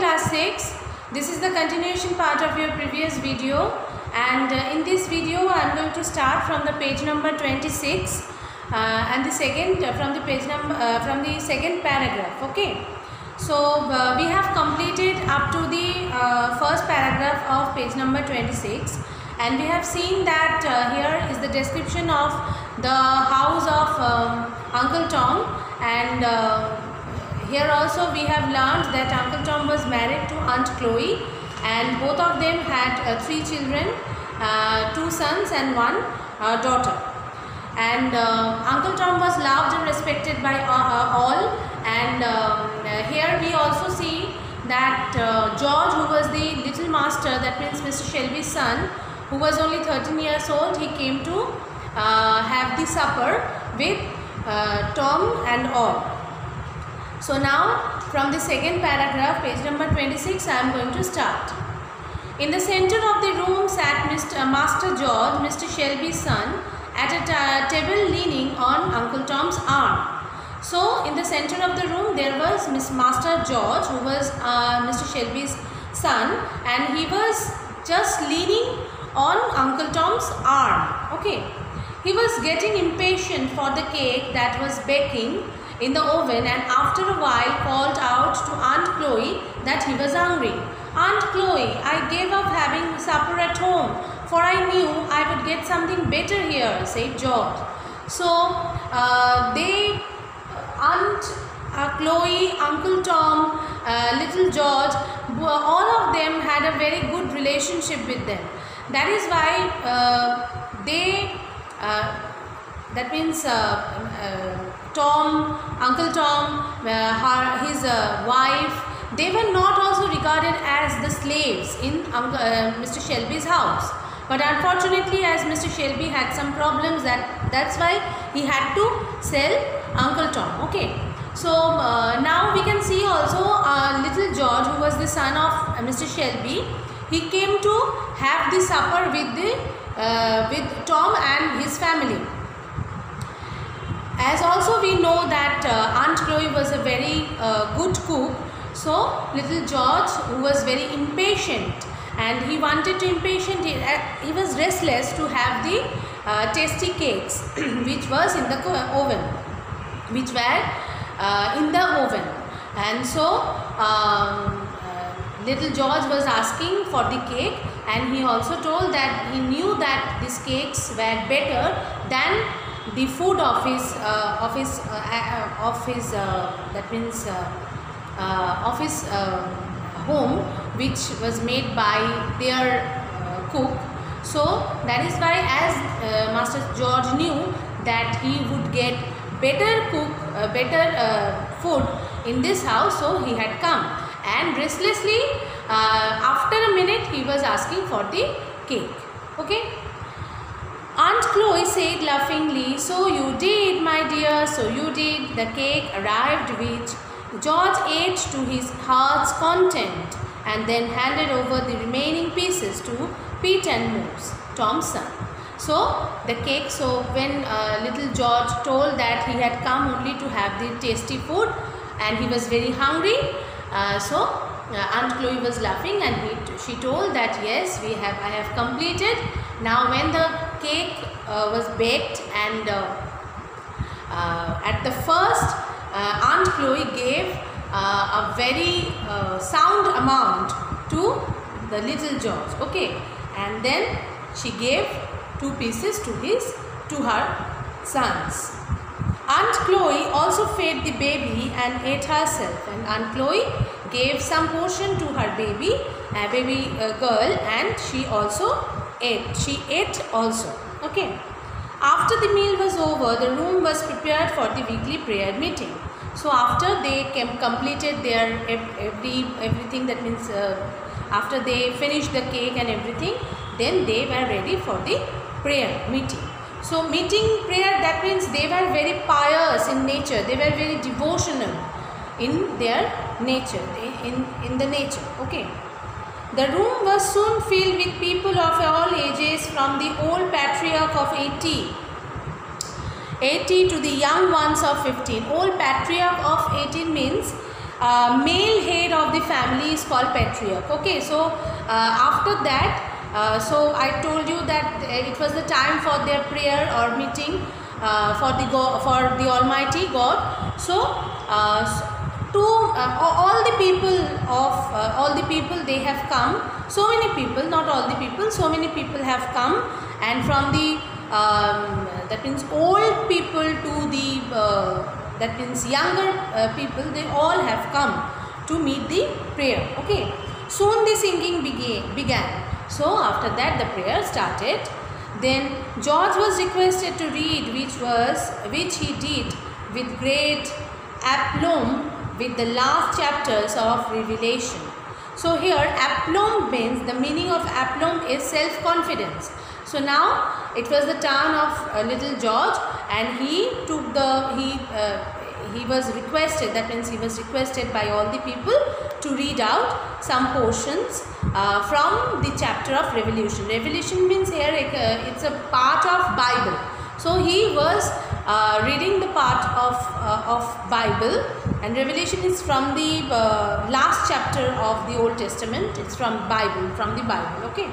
class 6. This is the continuation part of your previous video, and in this video I am going to start from the page number 26 and the second from the second paragraph. Okay, so we have completed up to the first paragraph of page number 26, and we have seen that here is the description of the house of Uncle Tom, and here also we have learned that Uncle Tom was married to Aunt Chloe, and both of them had 3 children, 2 sons and 1 daughter. And Uncle Tom was loved and respected by all, and here we also see that George, who was the little master, that means Mr. Shelby's son, who was only 13 years old, he came to have the supper with Tom and all. So now from the second paragraph, page number 26, I am going to start. In the center of the room sat Master George, Mr. Shelby's son, at a table leaning on Uncle Tom's arm. So in the center of the room there was Master George, who was Mr. Shelby's son, and he was just leaning on Uncle Tom's arm. Okay, he was getting impatient for the cake that was baking in the oven, and after a while called out to Aunt Chloe that he was hungry. "Aunt Chloe, I gave up having supper at home, for I knew I would get something better here," said George. So Aunt Chloe, Uncle Tom, little George, all of them had a very good relationship with them. That is why that means Tom, Uncle Tom, his wife, they were not also regarded as the slaves in Mr. Shelby's house. But unfortunately, as Mr. Shelby had some problems, that's why he had to sell Uncle Tom. Okay, so now we can see also little George, who was the son of Mr. Shelby. He came to have the supper with Tom and his family. As also we know that Aunt Chloe was a very good cook, so little George, who was very impatient, and he wanted to he was restless to have the tasty cakes which was in the oven, and so little George was asking for the cake, and he also told that he knew that these cakes were better than the food of his home, which was made by their cook. So that is why, as Master George knew that he would get better food in this house, so he had come, and restlessly after a minute he was asking for the cake. Okay, Aunt Chloe said laughingly, "So you did, my dear, so you did." The cake arrived, which George ate to his heart's content, and then handed over the remaining pieces to Pete and Moose, Tom's son. So the cake, so when little George told that he had come only to have the tasty food and he was very hungry, so Aunt Chloe was laughing, and she told that yes, I have completed. Now when the cake was baked, and at the first Aunt Chloe gave a very sound amount to the little George. Okay, and then she gave 2 pieces to her sons. Aunt Chloe also fed the baby and ate herself, and Aunt Chloe gave some portion to her baby girl, and she ate also. Okay. After the meal was over, the room was prepared for the weekly prayer meeting. So after they completed their everything, that means after they finished the cake and everything, then they were ready for the prayer meeting. So prayer, that means they were very pious in nature. They were very devotional in their nature, in the nature. Okay. The room was soon filled with people of all ages, from the old patriarch of 80 to the young ones of 15. Old patriarch of 18 means male head of the family is called patriarch. Okay, so after that, so I told you that it was the time for their prayer or meeting for the Almighty God. So all the people they have come. So many people, not all the people, so many people have come, and from the that means old people to the that means younger people, they all have come to meet the prayer. Okay, soon the singing began. So after that the prayer started. Then George was requested to read, which he did with great aplomb with the last chapters of Revelation. So here aplomb means, the meaning of aplomb is self-confidence. So now it was the turn of little George, and he took he was requested, that means he was requested by all the people to read out some portions from the chapter of Revelation. Revelation means here it's a part of Bible. So he was reading the part of Bible, and Revelation is from the last chapter of the Old Testament. It's from the Bible. Okay,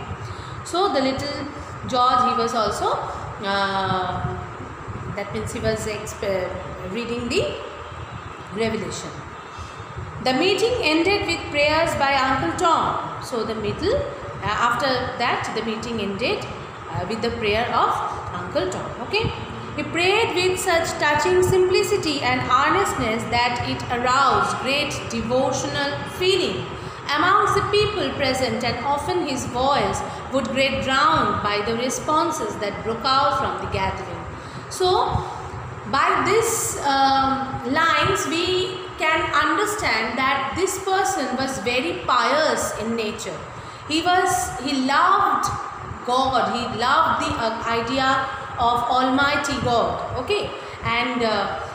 so the little George, he was also that means he was reading the Revelation. The meeting ended with prayers by Uncle Tom. So the middle, after that the meeting ended with the prayer of Uncle Tom. Okay, he prayed with such touching simplicity and earnestness that it aroused great devotional feeling amongst the people present, and often his voice would get drowned by the responses that broke out from the gathering. So by this lines we can understand that this person was very pious in nature. He loved God, he loved the idea of Almighty God. Okay, and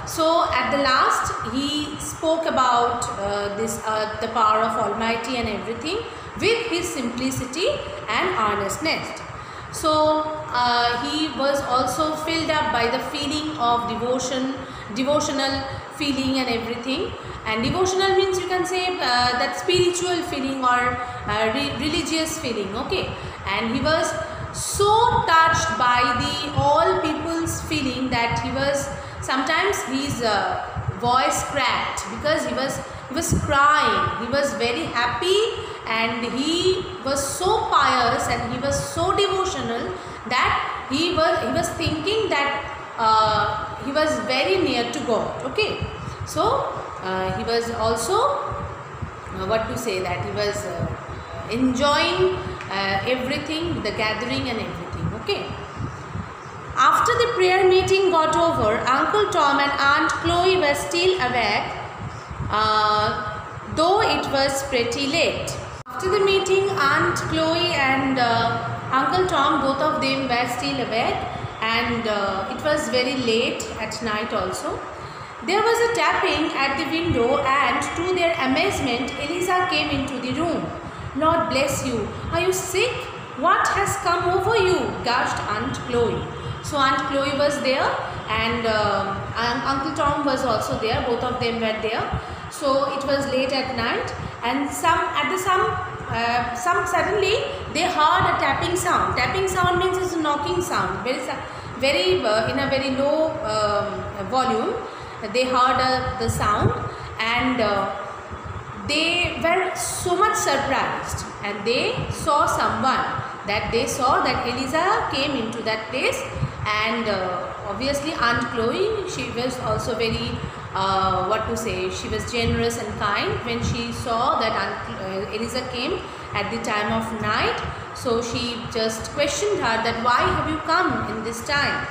so at the last he spoke about the power of Almighty and everything with his simplicity and earnestness. So he was also filled up by the feeling of devotional feeling and everything. And devotional means, you can say that spiritual feeling or religious feeling. Okay, and he was so touched by the all people's feeling that he was sometimes his voice cracked, because he was crying. He was very happy, and he was so pious and he was so devotional that he was thinking that he was very near to God. Okay, so he was also what to say, that he was enjoying everything, the gathering and everything. Okay, after the prayer meeting got over, Uncle Tom and Aunt Chloe were still awake, though it was pretty late. After the meeting, Aunt Chloe and Uncle Tom, both of them were still awake, and it was very late at night also. There was a tapping at the window, and to their amazement, Eliza came into the room. "Lord bless you. Are you sick? What has come over you?" gushed Aunt Chloe. So Aunt Chloe was there, and Uncle Tom was also there. Both of them were there. So it was late at night, and suddenly they heard a tapping sound. Tapping sound means it's a knocking sound, very in a very low volume. They heard the sound, and they were so much surprised, and they saw someone, that they saw that Eliza came into that place. And obviously Aunt Chloe, she was also very what to say, she was generous and kind when she saw that Eliza came at the time of night. So she just questioned her that, "Why have you come in this time?"